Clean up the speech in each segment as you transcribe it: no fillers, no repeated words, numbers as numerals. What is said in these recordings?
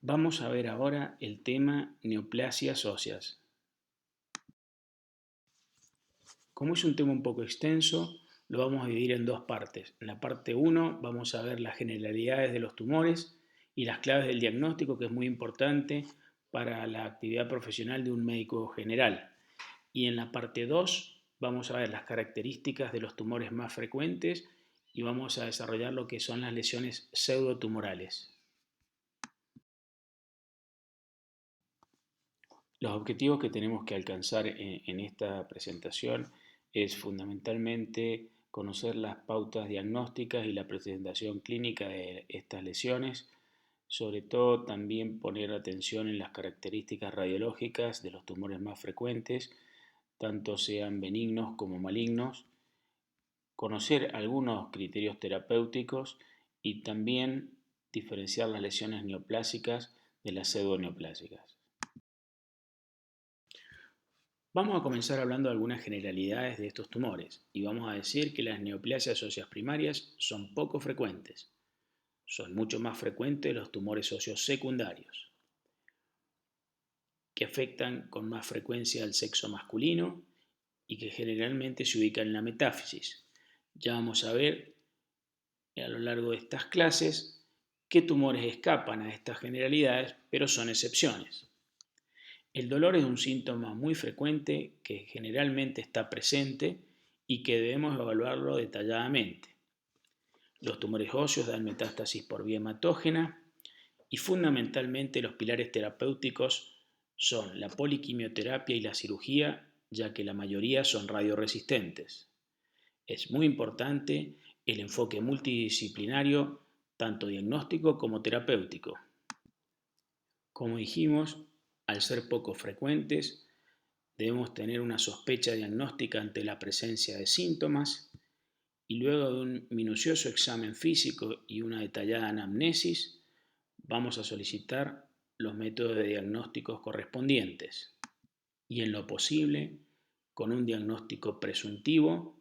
Vamos a ver ahora el tema neoplasias óseas. Como es un tema un poco extenso, lo vamos a dividir en dos partes. En la parte 1 vamos a ver las generalidades de los tumores y las claves del diagnóstico, que es muy importante para la actividad profesional de un médico general. Y en la parte 2 vamos a ver las características de los tumores más frecuentes y vamos a desarrollar lo que son las lesiones pseudotumorales. Los objetivos que tenemos que alcanzar en esta presentación es fundamentalmente conocer las pautas diagnósticas y la presentación clínica de estas lesiones, sobre todo también poner atención en las características radiológicas de los tumores más frecuentes, tanto sean benignos como malignos, conocer algunos criterios terapéuticos y también diferenciar las lesiones neoplásicas de las pseudoneoplásicas. Vamos a comenzar hablando de algunas generalidades de estos tumores y vamos a decir que las neoplasias óseas primarias son poco frecuentes. Son mucho más frecuentes los tumores óseos secundarios, que afectan con más frecuencia al sexo masculino y que generalmente se ubican en la metáfisis. Ya vamos a ver a lo largo de estas clases qué tumores escapan a estas generalidades, pero son excepciones. El dolor es un síntoma muy frecuente que generalmente está presente y que debemos evaluarlo detalladamente. Los tumores óseos dan metástasis por vía hematógena y fundamentalmente los pilares terapéuticos son la poliquimioterapia y la cirugía, ya que la mayoría son radioresistentes. Es muy importante el enfoque multidisciplinario, tanto diagnóstico como terapéutico. Como dijimos, al ser poco frecuentes, debemos tener una sospecha diagnóstica ante la presencia de síntomas y luego de un minucioso examen físico y una detallada anamnesis, vamos a solicitar los métodos de diagnósticos correspondientes y en lo posible, con un diagnóstico presuntivo,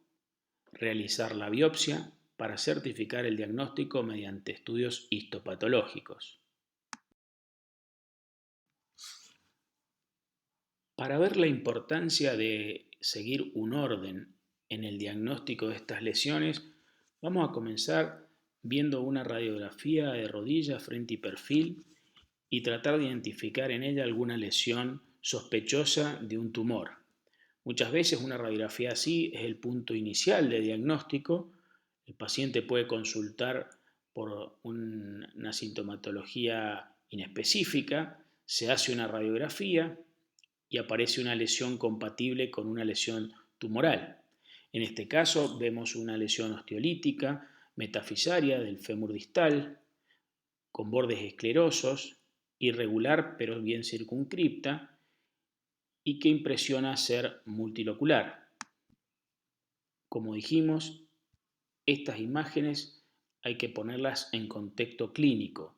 realizar la biopsia para certificar el diagnóstico mediante estudios histopatológicos. Para ver la importancia de seguir un orden en el diagnóstico de estas lesiones, vamos a comenzar viendo una radiografía de rodilla, frente y perfil y tratar de identificar en ella alguna lesión sospechosa de un tumor. Muchas veces una radiografía así es el punto inicial de diagnóstico. El paciente puede consultar por una sintomatología inespecífica, se hace una radiografía y aparece una lesión compatible con una lesión tumoral. En este caso vemos una lesión osteolítica metafisaria del fémur distal, con bordes esclerosos, irregular pero bien circunscripta y que impresiona ser multilocular. Como dijimos, estas imágenes hay que ponerlas en contexto clínico.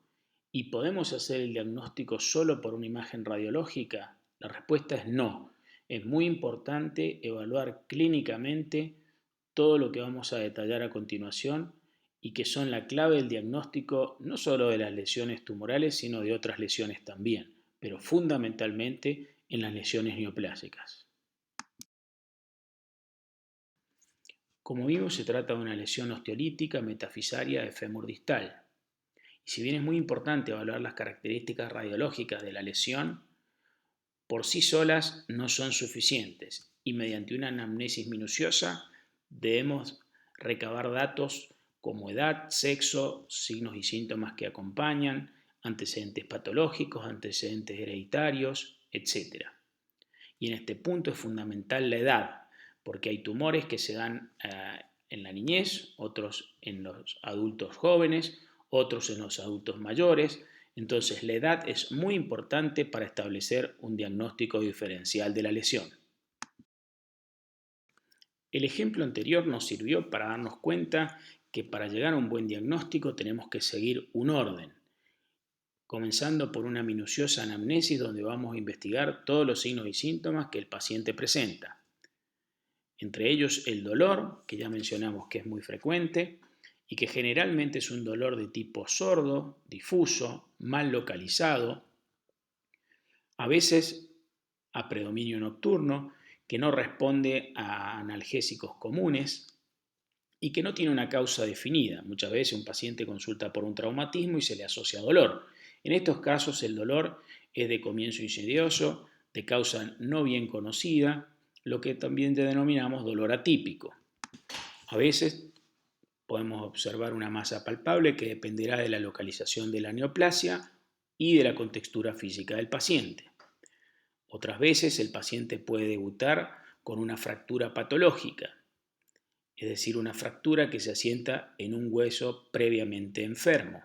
¿Y podemos hacer el diagnóstico solo por una imagen radiológica? La respuesta es no. Es muy importante evaluar clínicamente todo lo que vamos a detallar a continuación y que son la clave del diagnóstico no solo de las lesiones tumorales, sino de otras lesiones también, pero fundamentalmente en las lesiones neoplásicas. Como vimos, se trata de una lesión osteolítica metafisaria de fémur distal. Y si bien es muy importante evaluar las características radiológicas de la lesión, por sí solas no son suficientes y mediante una anamnesis minuciosa debemos recabar datos como edad, sexo, signos y síntomas que acompañan, antecedentes patológicos, antecedentes hereditarios, etc. Y en este punto es fundamental la edad, porque hay tumores que se dan en la niñez, otros en los adultos jóvenes, otros en los adultos mayores. Entonces la edad es muy importante para establecer un diagnóstico diferencial de la lesión. El ejemplo anterior nos sirvió para darnos cuenta que para llegar a un buen diagnóstico tenemos que seguir un orden, comenzando por una minuciosa anamnesis donde vamos a investigar todos los signos y síntomas que el paciente presenta. Entre ellos el dolor, que ya mencionamos que es muy frecuente y que generalmente es un dolor de tipo sordo, difuso, mal localizado, a veces a predominio nocturno, que no responde a analgésicos comunes y que no tiene una causa definida. Muchas veces un paciente consulta por un traumatismo y se le asocia dolor. En estos casos el dolor es de comienzo insidioso, de causa no bien conocida, lo que también denominamos dolor atípico. A veces podemos observar una masa palpable que dependerá de la localización de la neoplasia y de la contextura física del paciente. Otras veces el paciente puede debutar con una fractura patológica, es decir, una fractura que se asienta en un hueso previamente enfermo.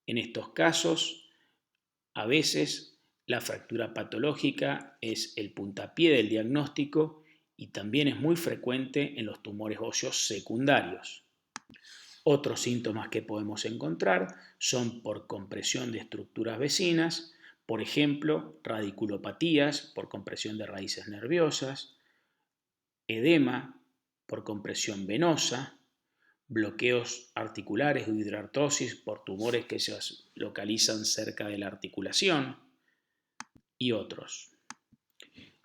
En estos casos, a veces la fractura patológica es el puntapié del diagnóstico y también es muy frecuente en los tumores óseos secundarios. Otros síntomas que podemos encontrar son por compresión de estructuras vecinas, por ejemplo, radiculopatías por compresión de raíces nerviosas, edema por compresión venosa, bloqueos articulares o hidrartrosis por tumores que se localizan cerca de la articulación y otros.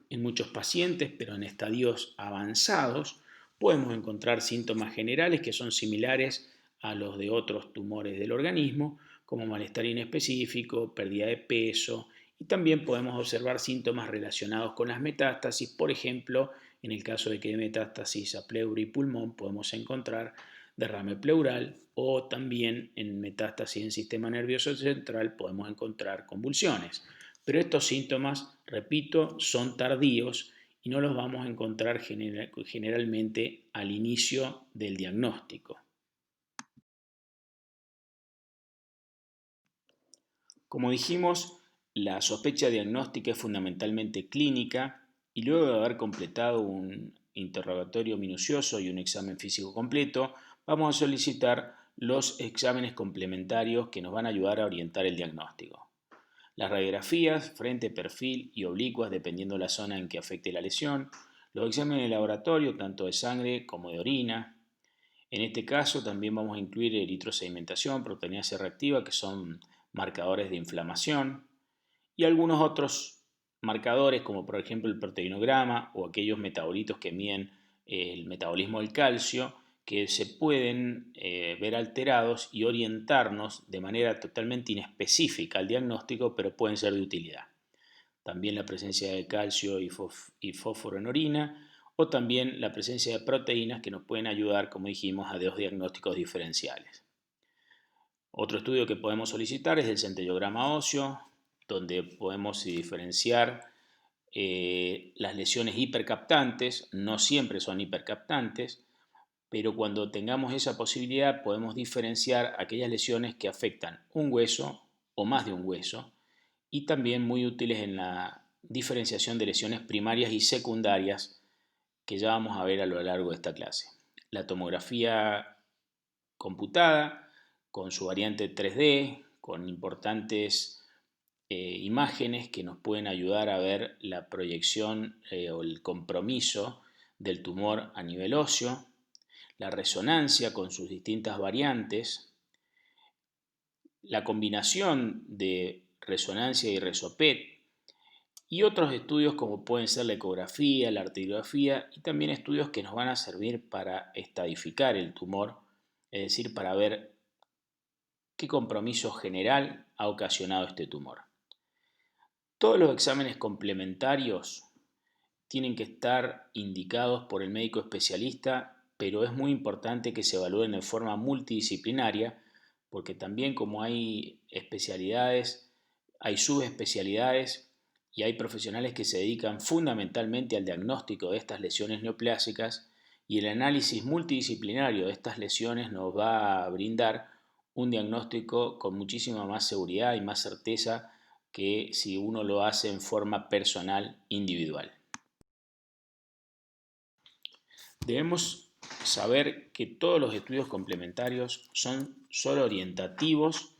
En muchos pacientes, pero en estadios avanzados, podemos encontrar síntomas generales que son similares a los de otros tumores del organismo, como malestar inespecífico, pérdida de peso, y también podemos observar síntomas relacionados con las metástasis. Por ejemplo, en el caso de que hay metástasis a pleura y pulmón, podemos encontrar derrame pleural, o también en metástasis en sistema nervioso central podemos encontrar convulsiones. Pero estos síntomas, repito, son tardíos y no los vamos a encontrar generalmente al inicio del diagnóstico. Como dijimos, la sospecha diagnóstica es fundamentalmente clínica y luego de haber completado un interrogatorio minucioso y un examen físico completo, vamos a solicitar los exámenes complementarios que nos van a ayudar a orientar el diagnóstico. Las radiografías, frente, perfil y oblicuas dependiendo de la zona en que afecte la lesión, los exámenes de laboratorio, tanto de sangre como de orina. En este caso también vamos a incluir eritrosedimentación, proteínas reactiva, que son marcadores de inflamación, y algunos otros marcadores como por ejemplo el proteinograma o aquellos metabolitos que miden el metabolismo del calcio, que se pueden ver alterados y orientarnos de manera totalmente inespecífica al diagnóstico, pero pueden ser de utilidad. También la presencia de calcio y fósforo en orina, o también la presencia de proteínas que nos pueden ayudar, como dijimos, a dos diagnósticos diferenciales. Otro estudio que podemos solicitar es el centellograma óseo, donde podemos diferenciar las lesiones hipercaptantes. No siempre son hipercaptantes, pero cuando tengamos esa posibilidad podemos diferenciar aquellas lesiones que afectan un hueso o más de un hueso, y también muy útiles en la diferenciación de lesiones primarias y secundarias que ya vamos a ver a lo largo de esta clase. La tomografía computada con su variante 3D, con importantes imágenes que nos pueden ayudar a ver la proyección o el compromiso del tumor a nivel óseo, la resonancia con sus distintas variantes, la combinación de resonancia y resopet, y otros estudios como pueden ser la ecografía, la arteriografía y también estudios que nos van a servir para estadificar el tumor, es decir, para ver qué compromiso general ha ocasionado este tumor. Todos los exámenes complementarios tienen que estar indicados por el médico especialista, pero es muy importante que se evalúen de forma multidisciplinaria, porque también como hay especialidades, hay subespecialidades y hay profesionales que se dedican fundamentalmente al diagnóstico de estas lesiones neoplásicas, y el análisis multidisciplinario de estas lesiones nos va a brindar un diagnóstico con muchísima más seguridad y más certeza que si uno lo hace en forma personal, individual. Debemos saber que todos los estudios complementarios son solo orientativos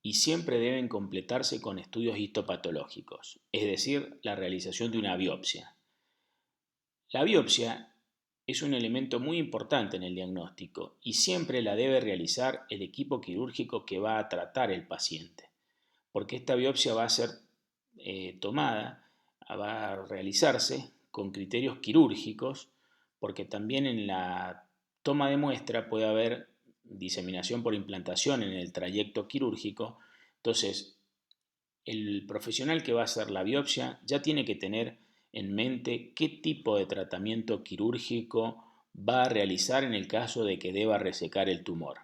y siempre deben completarse con estudios histopatológicos, es decir, la realización de una biopsia. La biopsia es un elemento muy importante en el diagnóstico y siempre la debe realizar el equipo quirúrgico que va a tratar el paciente, porque esta biopsia va a ser tomada, va a realizarse con criterios quirúrgicos, porque también en la toma de muestra puede haber diseminación por implantación en el trayecto quirúrgico. Entonces, el profesional que va a hacer la biopsia ya tiene que tener en mente qué tipo de tratamiento quirúrgico va a realizar en el caso de que deba resecar el tumor.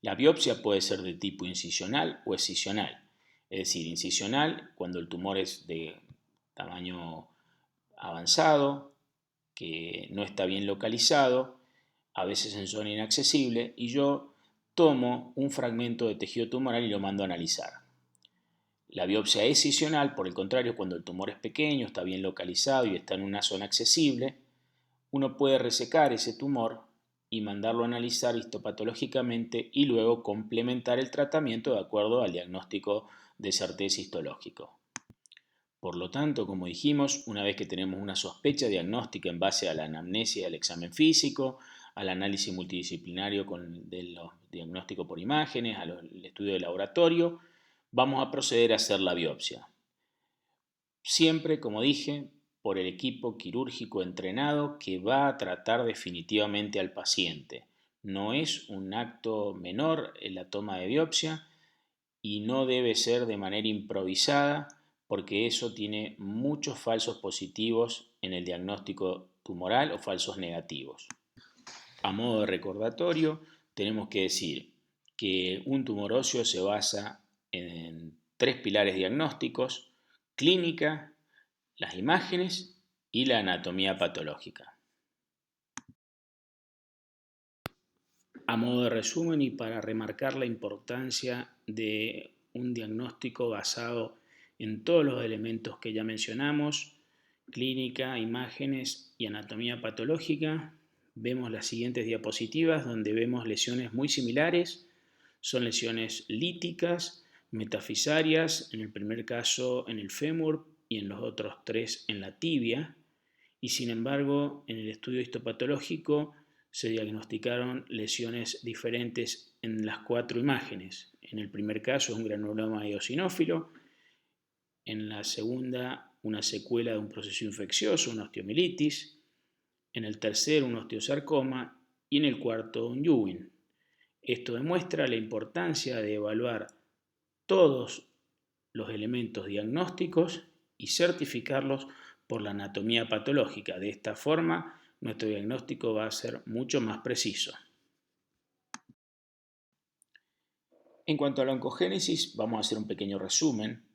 La biopsia puede ser de tipo incisional o excisional, es decir, incisional cuando el tumor es de tamaño avanzado, que no está bien localizado, a veces en zona inaccesible, y yo tomo un fragmento de tejido tumoral y lo mando a analizar. La biopsia excisional, por el contrario, cuando el tumor es pequeño, está bien localizado y está en una zona accesible, uno puede resecar ese tumor y mandarlo a analizar histopatológicamente y luego complementar el tratamiento de acuerdo al diagnóstico de certeza histológico. Por lo tanto, como dijimos, una vez que tenemos una sospecha diagnóstica en base a la anamnesia del examen físico, al análisis multidisciplinario de los diagnósticos por imágenes, al estudio de laboratorio, vamos a proceder a hacer la biopsia. Siempre, como dije, por el equipo quirúrgico entrenado que va a tratar definitivamente al paciente. No es un acto menor en la toma de biopsia y no debe ser de manera improvisada porque eso tiene muchos falsos positivos en el diagnóstico tumoral o falsos negativos. A modo de recordatorio, tenemos que decir que un tumor óseo se basa en tres pilares diagnósticos: clínica, las imágenes y la anatomía patológica. A modo de resumen y para remarcar la importancia de un diagnóstico basado en todos los elementos que ya mencionamos, clínica, imágenes y anatomía patológica, vemos las siguientes diapositivas donde vemos lesiones muy similares. Son lesiones líticas, metafisarias, en el primer caso en el fémur y en los otros tres en la tibia, y sin embargo en el estudio histopatológico se diagnosticaron lesiones diferentes en las cuatro imágenes. En el primer caso es un granuloma eosinófilo, en la segunda una secuela de un proceso infeccioso, una osteomielitis, en el tercero un osteosarcoma y en el cuarto un Ewing. Esto demuestra la importancia de evaluar todos los elementos diagnósticos y certificarlos por la anatomía patológica. De esta forma, nuestro diagnóstico va a ser mucho más preciso. En cuanto a la oncogénesis, vamos a hacer un pequeño resumen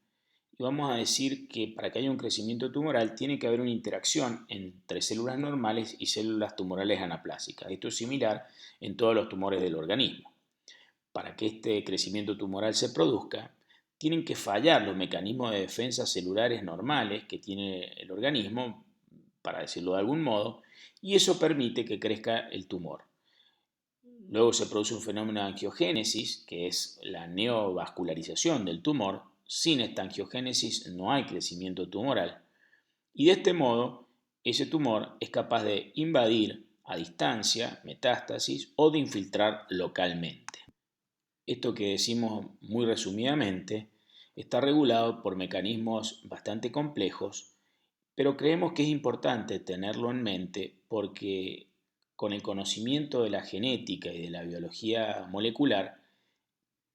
y vamos a decir que para que haya un crecimiento tumoral tiene que haber una interacción entre células normales y células tumorales anaplásicas. Esto es similar en todos los tumores del organismo. Para que este crecimiento tumoral se produzca, tienen que fallar los mecanismos de defensa celulares normales que tiene el organismo, para decirlo de algún modo, y eso permite que crezca el tumor. Luego se produce un fenómeno de angiogénesis, que es la neovascularización del tumor. Sin esta angiogénesis no hay crecimiento tumoral. Y de este modo, ese tumor es capaz de invadir a distancia, metástasis, o de infiltrar localmente. Esto que decimos muy resumidamente está regulado por mecanismos bastante complejos, pero creemos que es importante tenerlo en mente porque con el conocimiento de la genética y de la biología molecular,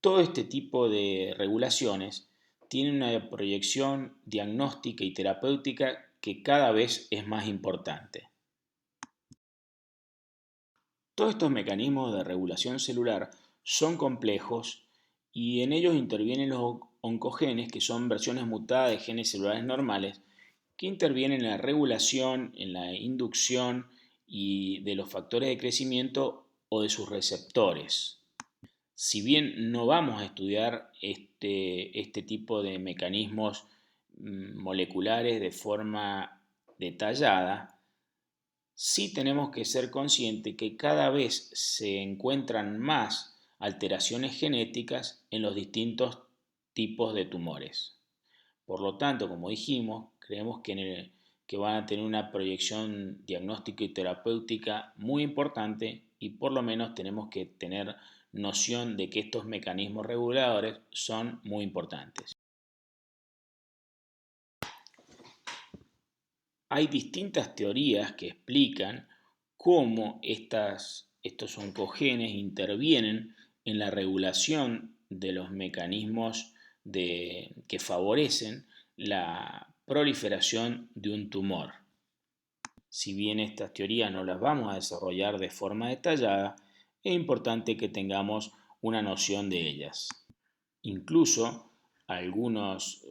todo este tipo de regulaciones tienen una proyección diagnóstica y terapéutica que cada vez es más importante. Todos estos mecanismos de regulación celular son complejos y en ellos intervienen los oncogenes, que son versiones mutadas de genes celulares normales, que intervienen en la regulación, en la inducción y de los factores de crecimiento o de sus receptores. Si bien no vamos a estudiar este tipo de mecanismos moleculares de forma detallada, sí tenemos que ser conscientes que cada vez se encuentran más alteraciones genéticas en los distintos tipos de tumores. Por lo tanto, como dijimos, creemos que que van a tener una proyección diagnóstica y terapéutica muy importante, y por lo menos tenemos que tener noción de que estos mecanismos reguladores son muy importantes. Hay distintas teorías que explican cómo estos oncogenes intervienen en la regulación de los mecanismos que favorecen la proliferación de un tumor. Si bien estas teorías no las vamos a desarrollar de forma detallada, es importante que tengamos una noción de ellas. Incluso algunos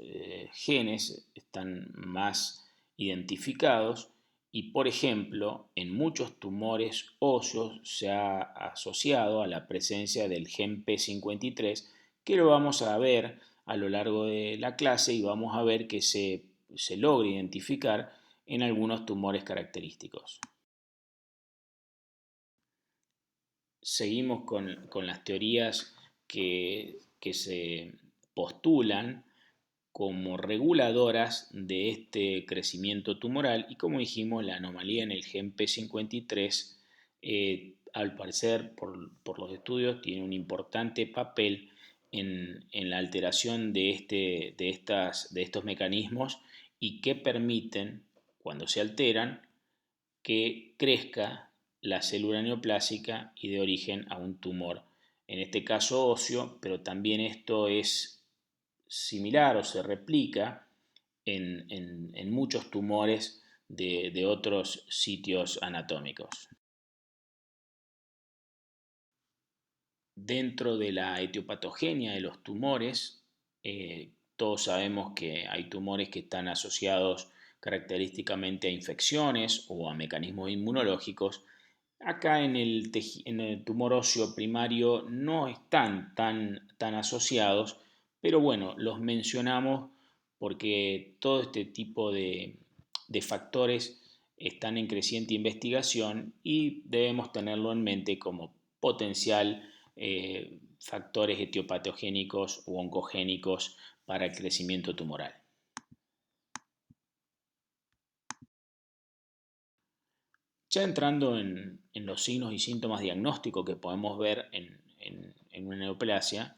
genes están más identificados y, por ejemplo, en muchos tumores óseos se ha asociado a la presencia del gen P53, que lo vamos a ver a lo largo de la clase y vamos a ver que se logra identificar en algunos tumores característicos. Seguimos con las teorías que se postulan como reguladoras de este crecimiento tumoral, y como dijimos, la anomalía en el gen P53 al parecer por los estudios tiene un importante papel en la alteración de estos mecanismos, y que permiten, cuando se alteran, que crezca la célula neoplásica y dé origen a un tumor, en este caso óseo, pero también esto es similar o se replica en muchos tumores de otros sitios anatómicos. Dentro de la etiopatogenia de los tumores, todos sabemos que hay tumores que están asociados característicamente a infecciones o a mecanismos inmunológicos. Acá en el tumor óseo primario no están tan asociados, pero bueno, los mencionamos porque todo este tipo de factores están en creciente investigación y debemos tenerlo en mente como potencial factores etiopatogénicos u oncogénicos para el crecimiento tumoral. Ya entrando en los signos y síntomas diagnósticos que podemos ver en una neoplasia,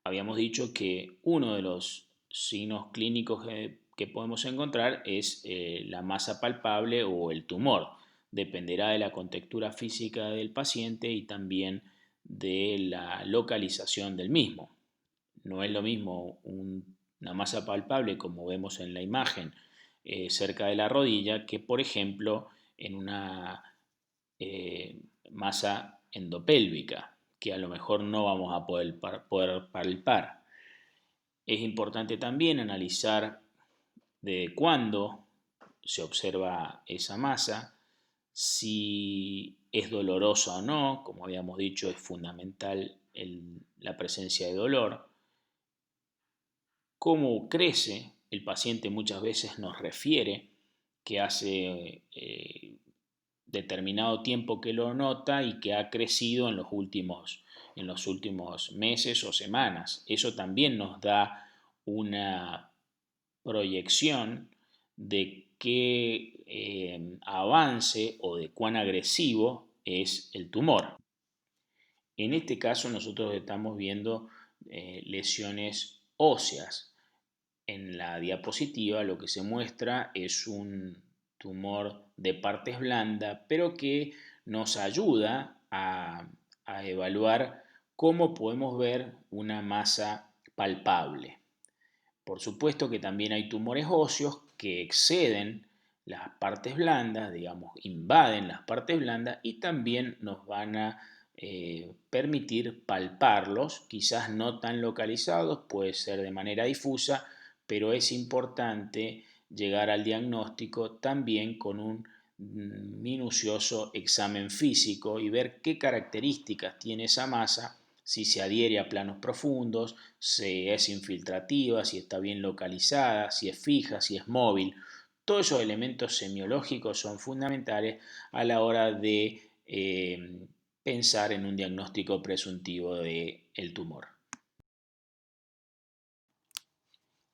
habíamos dicho que uno de los signos clínicos que podemos encontrar es la masa palpable o el tumor. Dependerá de la contextura física del paciente y también de la localización del mismo. No es lo mismo una masa palpable, como vemos en la imagen, cerca de la rodilla, que por ejemplo en una masa endopélvica, que a lo mejor no vamos a poder palpar. Es importante también analizar de cuándo se observa esa masa, si es dolorosa o no. Como habíamos dicho, es fundamental la presencia de dolor. Cómo crece, el paciente muchas veces nos refiere que hace determinado tiempo que lo nota y que ha crecido en los últimos meses o semanas. Eso también nos da una proyección de qué avance o de cuán agresivo es el tumor. En este caso nosotros estamos viendo lesiones óseas. En la diapositiva lo que se muestra es un tumor de partes blandas, pero que nos ayuda a evaluar cómo podemos ver una masa palpable. Por supuesto que también hay tumores óseos que exceden las partes blandas, digamos, invaden las partes blandas y también nos van a permitir palparlos, quizás no tan localizados, puede ser de manera difusa, pero es importante llegar al diagnóstico también con un minucioso examen físico y ver qué características tiene esa masa, si se adhiere a planos profundos, si es infiltrativa, si está bien localizada, si es fija, si es móvil. Todos esos elementos semiológicos son fundamentales a la hora de pensar en un diagnóstico presuntivo del tumor.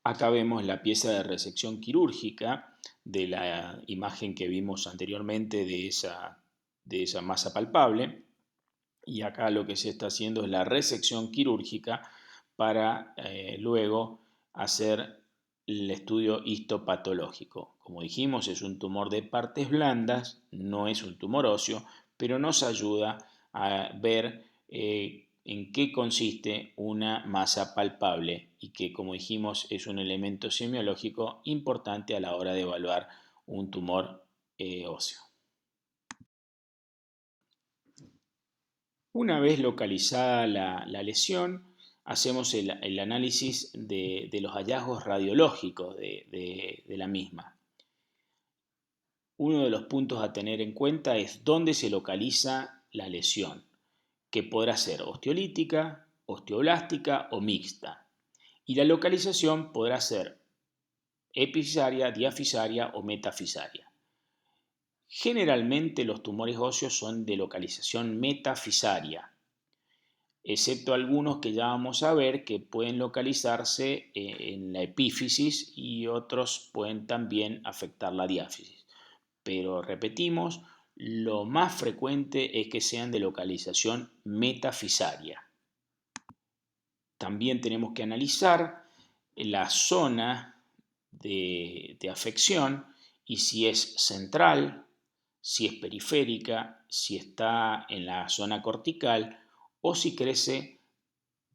Acá vemos la pieza de resección quirúrgica de la imagen que vimos anteriormente de esa masa palpable. Y acá lo que se está haciendo es la resección quirúrgica para luego hacer el estudio histopatológico. Como dijimos, es un tumor de partes blandas, no es un tumor óseo, pero nos ayuda a ver en qué consiste una masa palpable y que, como dijimos, es un elemento semiológico importante a la hora de evaluar un tumor óseo. Una vez localizada la lesión, hacemos el análisis de los hallazgos radiológicos de la misma. Uno de los puntos a tener en cuenta es dónde se localiza la lesión, que podrá ser osteolítica, osteoblástica o mixta. Y la localización podrá ser epifisaria, diafisaria o metafisaria. Generalmente los tumores óseos son de localización metafisaria, excepto algunos que ya vamos a ver que pueden localizarse en la epífisis y otros pueden también afectar la diáfisis. Pero repetimos, lo más frecuente es que sean de localización metafisaria. También tenemos que analizar la zona de afección y si es central, si es periférica, si está en la zona cortical o si crece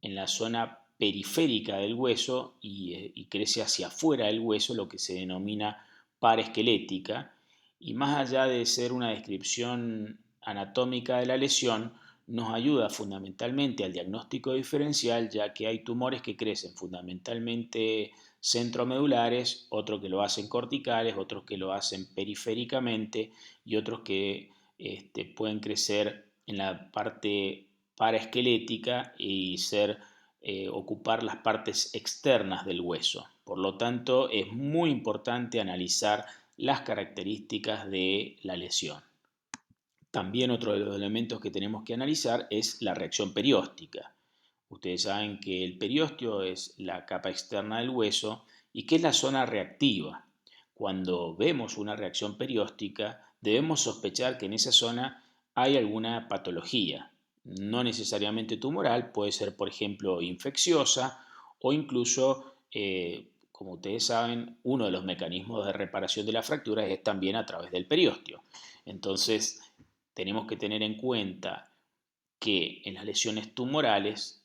en la zona periférica del hueso y crece hacia afuera del hueso, lo que se denomina paraesquelética, y más allá de ser una descripción anatómica de la lesión, nos ayuda fundamentalmente al diagnóstico diferencial, ya que hay tumores que crecen fundamentalmente centromedulares, otros que lo hacen corticales, otros que lo hacen periféricamente y otros que pueden crecer en la parte paraesquelética y ocupar las partes externas del hueso. Por lo tanto, es muy importante analizar las características de la lesión. También otro de los elementos que tenemos que analizar es la reacción perióstica. Ustedes saben que el periósteo es la capa externa del hueso y que es la zona reactiva. Cuando vemos una reacción perióstica, debemos sospechar que en esa zona hay alguna patología. No necesariamente tumoral, puede ser, por ejemplo, infecciosa o incluso, como ustedes saben, uno de los mecanismos de reparación de la fractura es también a través del periósteo. Entonces, tenemos que tener en cuenta que en las lesiones tumorales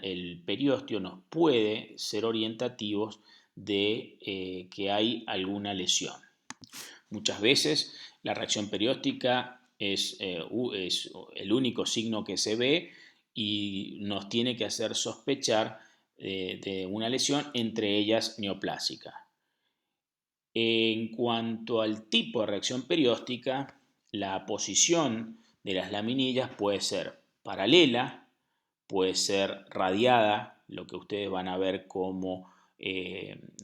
el periósteo nos puede ser orientativos de que hay alguna lesión. Muchas veces la reacción perióstica es el único signo que se ve y nos tiene que hacer sospechar de una lesión, entre ellas neoplásica. En cuanto al tipo de reacción perióstica, la posición de las laminillas puede ser paralela, puede ser radiada, lo que ustedes van a ver como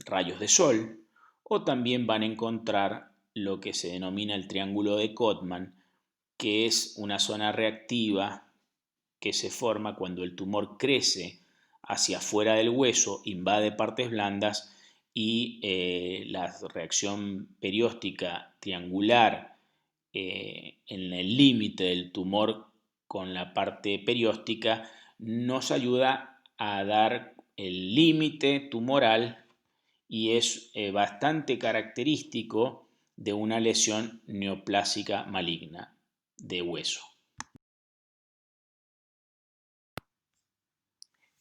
rayos de sol, o también van a encontrar lo que se denomina el triángulo de Codman, que es una zona reactiva que se forma cuando el tumor crece hacia afuera del hueso, invade partes blandas y la reacción perióstica triangular en el límite del tumor con la parte perióstica nos ayuda a dar el límite tumoral y es bastante característico de una lesión neoplásica maligna de hueso.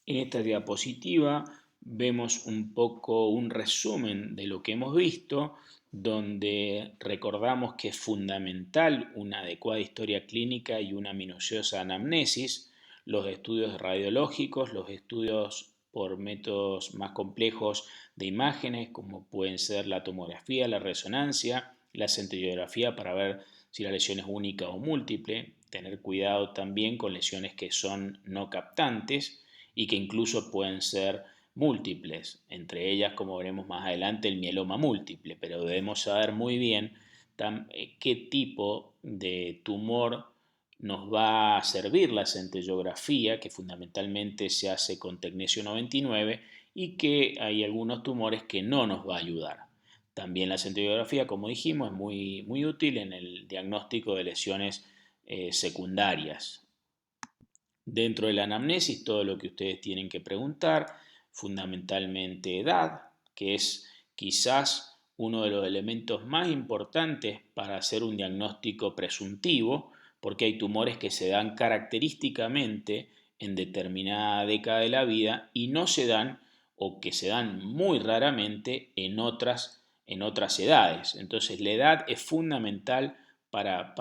En esta diapositiva vemos un poco un resumen de lo que hemos visto, donde recordamos que es fundamental una adecuada historia clínica y una minuciosa anamnesis, los estudios radiológicos, los estudios por métodos más complejos de imágenes, como pueden ser la tomografía, la resonancia, la centellografía para ver si la lesión es única o múltiple, tener cuidado también con lesiones que son no captantes, y que incluso pueden ser múltiples, entre ellas, como veremos más adelante, el mieloma múltiple, pero debemos saber muy bien qué tipo de tumor nos va a servir la centellografía, que fundamentalmente se hace con tecnesio 99, y que hay algunos tumores que no nos va a ayudar. También la centellografía, como dijimos, es muy útil en el diagnóstico de lesiones secundarias. Dentro de la anamnesis, todo lo que ustedes tienen que preguntar, fundamentalmente edad, que es quizás uno de los elementos más importantes para hacer un diagnóstico presuntivo, porque hay tumores que se dan característicamente en determinada década de la vida y no se dan o que se dan muy raramente en otras edades. Entonces la edad es fundamental para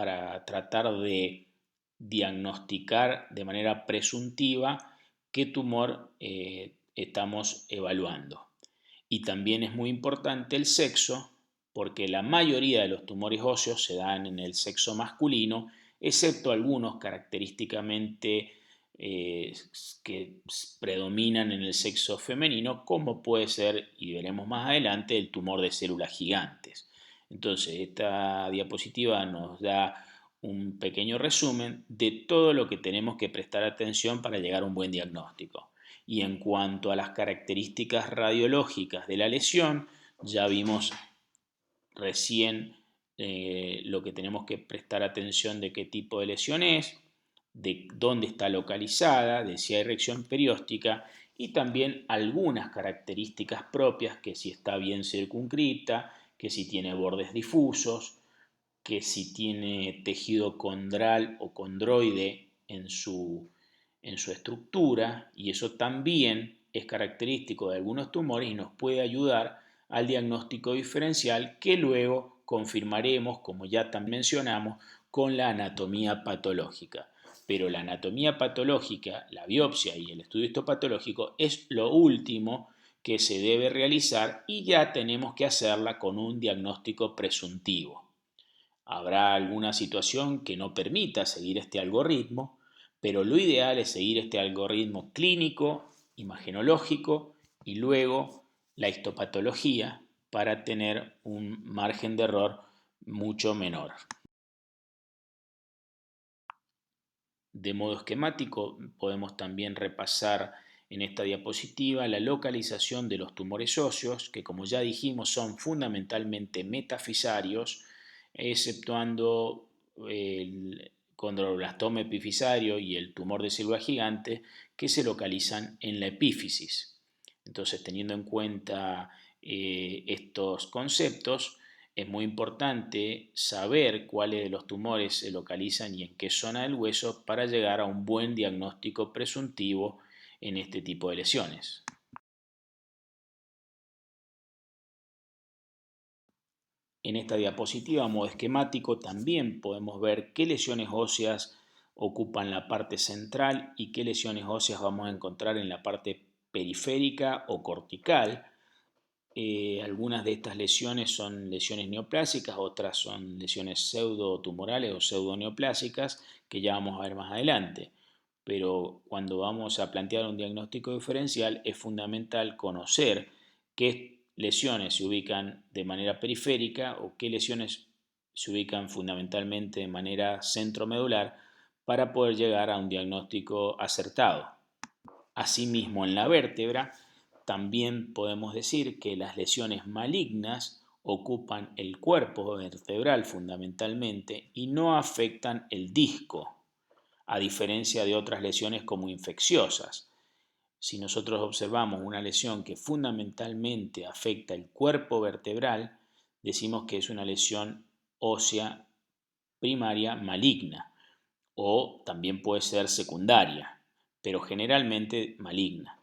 tratar de diagnosticar de manera presuntiva qué tumor estamos evaluando. Y también es muy importante el sexo, porque la mayoría de los tumores óseos se dan en el sexo masculino, excepto algunos característicamente que predominan en el sexo femenino, como puede ser, y veremos más adelante, el tumor de células gigantes. Entonces, esta diapositiva nos da un pequeño resumen de todo lo que tenemos que prestar atención para llegar a un buen diagnóstico. Y en cuanto a las características radiológicas de la lesión, ya vimos recién lo que tenemos que prestar atención de qué tipo de lesión es, de dónde está localizada, de si hay reacción perióstica y también algunas características propias, que si está bien circunscripta, que si tiene bordes difusos, que si tiene tejido condral o condroide en su estructura, y eso también es característico de algunos tumores y nos puede ayudar al diagnóstico diferencial que luego confirmaremos, como ya también mencionamos, con la anatomía patológica. Pero la anatomía patológica, la biopsia y el estudio histopatológico es lo último que se debe realizar y ya tenemos que hacerla con un diagnóstico presuntivo. Habrá alguna situación que no permita seguir este algoritmo, pero lo ideal es seguir este algoritmo clínico, imagenológico y luego la histopatología para tener un margen de error mucho menor. De modo esquemático, podemos también repasar en esta diapositiva la localización de los tumores óseos, que como ya dijimos son fundamentalmente metafisarios, exceptuando el condroblastoma epifisario y el tumor de célula gigante, que se localizan en la epífisis. Entonces, teniendo en cuenta estos conceptos, es muy importante saber cuáles de los tumores se localizan y en qué zona del hueso para llegar a un buen diagnóstico presuntivo en este tipo de lesiones. En esta diapositiva, a modo esquemático, también podemos ver qué lesiones óseas ocupan la parte central y qué lesiones óseas vamos a encontrar en la parte periférica o cortical. Algunas de estas lesiones son lesiones neoplásicas, otras son lesiones pseudotumorales o pseudoneoplásicas que ya vamos a ver más adelante. Pero cuando vamos a plantear un diagnóstico diferencial es fundamental conocer qué lesiones se ubican de manera periférica o qué lesiones se ubican fundamentalmente de manera centromedular para poder llegar a un diagnóstico acertado. Asimismo, en la vértebra también podemos decir que las lesiones malignas ocupan el cuerpo vertebral fundamentalmente y no afectan el disco, a diferencia de otras lesiones como infecciosas. Si nosotros observamos una lesión que fundamentalmente afecta el cuerpo vertebral, decimos que es una lesión ósea primaria maligna o también puede ser secundaria, pero generalmente maligna.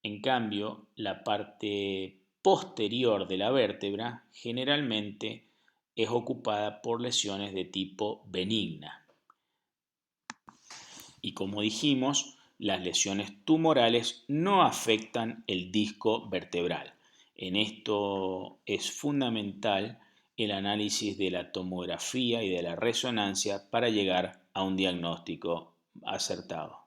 En cambio, la parte posterior de la vértebra generalmente es ocupada por lesiones de tipo benigna. Y como dijimos, las lesiones tumorales no afectan el disco vertebral. En esto es fundamental el análisis de la tomografía y de la resonancia para llegar a un diagnóstico acertado.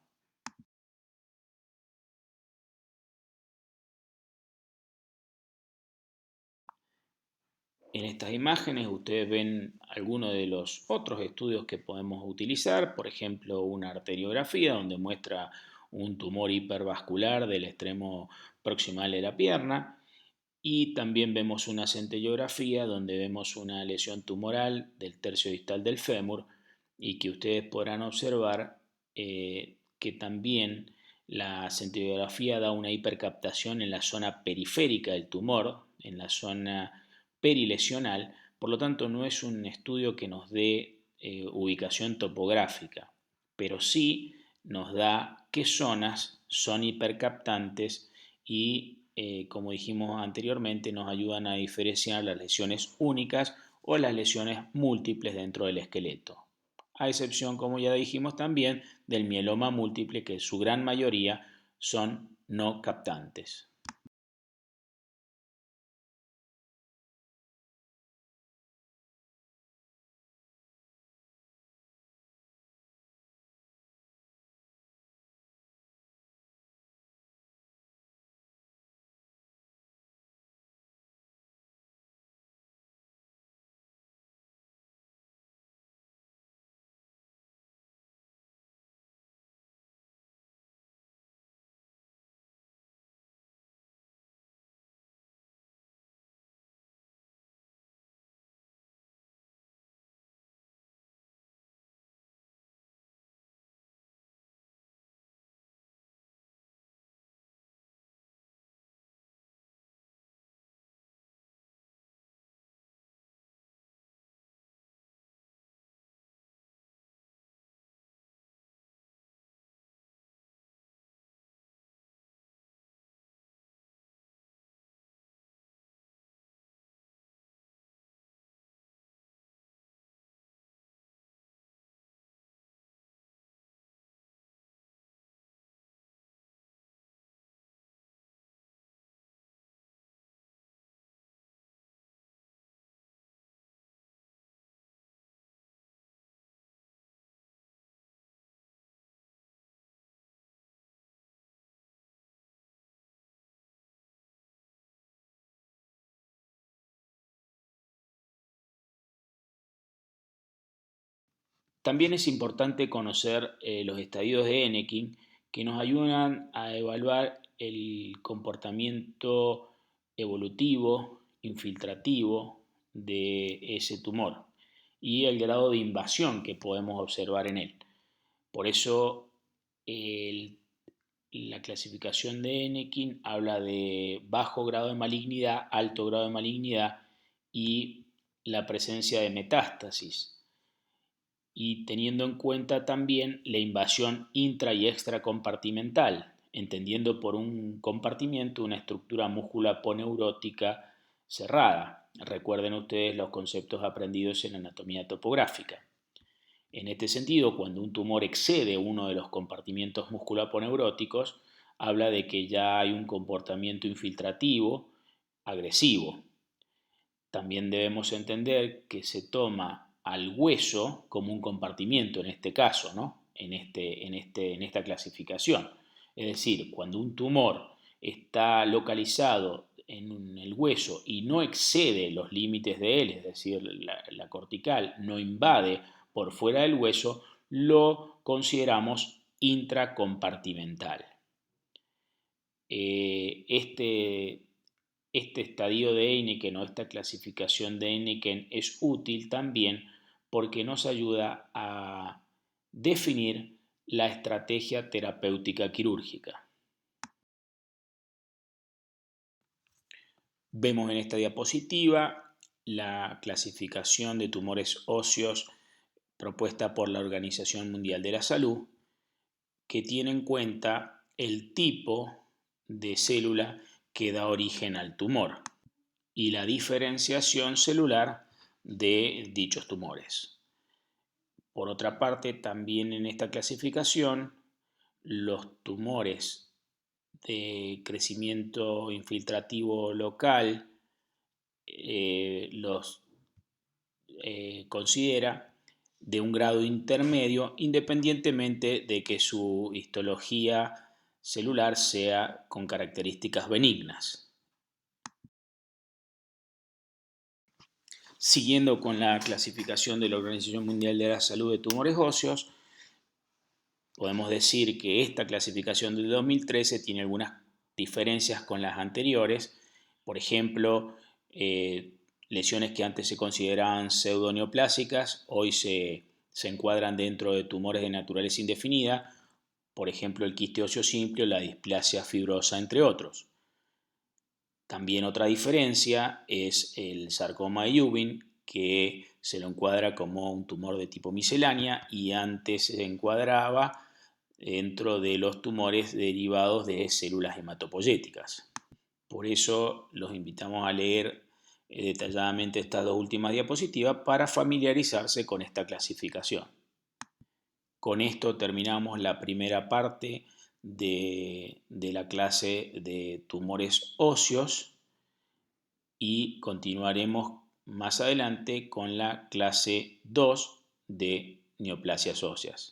En estas imágenes ustedes ven algunos de los otros estudios que podemos utilizar, por ejemplo una arteriografía donde muestra un tumor hipervascular del extremo proximal de la pierna Y también vemos una centellografía donde vemos una lesión tumoral del tercio distal del fémur y que ustedes podrán observar que también la centellografía da una hipercaptación en la zona periférica del tumor, en la zona perilesional. Por lo tanto, no es un estudio que nos dé ubicación topográfica, pero sí nos da qué zonas son hipercaptantes y, como dijimos anteriormente, nos ayudan a diferenciar las lesiones únicas o las lesiones múltiples dentro del esqueleto. A excepción, como ya dijimos también, del mieloma múltiple, que su gran mayoría son no captantes. También es importante conocer los estadios de Ennekien que nos ayudan a evaluar el comportamiento evolutivo, infiltrativo de ese tumor y el grado de invasión que podemos observar en él. Por eso el- la clasificación de Ennekien habla de bajo grado de malignidad, alto grado de malignidad y la presencia de metástasis, y teniendo en cuenta también la invasión intra y extracompartimental, entendiendo por un compartimiento una estructura múscula-aponeurótica cerrada. Recuerden ustedes los conceptos aprendidos en anatomía topográfica. En este sentido, cuando un tumor excede uno de los compartimientos músculo-aponeuróticos, habla de que ya hay un comportamiento infiltrativo agresivo. También debemos entender que se toma al hueso como un compartimiento en este caso, ¿no? En esta clasificación. Es decir, cuando un tumor está localizado en el hueso y no excede los límites de él, es decir, la cortical no invade por fuera del hueso, lo consideramos intracompartimental. Este estadio de Heineken o esta clasificación de Heineken es útil también porque nos ayuda a definir la estrategia terapéutica quirúrgica. Vemos en esta diapositiva la clasificación de tumores óseos propuesta por la Organización Mundial de la Salud, que tiene en cuenta el tipo de célula que da origen al tumor y la diferenciación celular de dichos tumores. Por otra parte, también en esta clasificación, los tumores de crecimiento infiltrativo local los considera de un grado intermedio, independientemente de que su histología celular sea con características benignas. Siguiendo con la clasificación de la Organización Mundial de la Salud de tumores óseos, podemos decir que esta clasificación del 2013 tiene algunas diferencias con las anteriores, Por ejemplo, lesiones que antes se consideraban pseudoneoplásicas, hoy se encuadran dentro de tumores de naturaleza indefinida, por ejemplo el quiste óseo simple o la displasia fibrosa, entre otros. También otra diferencia es el sarcoma de Ewing, que se lo encuadra como un tumor de tipo miscelánea y antes se encuadraba dentro de los tumores derivados de células hematopoyéticas. Por eso los invitamos a leer detalladamente estas dos últimas diapositivas para familiarizarse con esta clasificación. Con esto terminamos la primera parte de la clase de tumores óseos y continuaremos más adelante con la clase 2 de neoplasias óseas.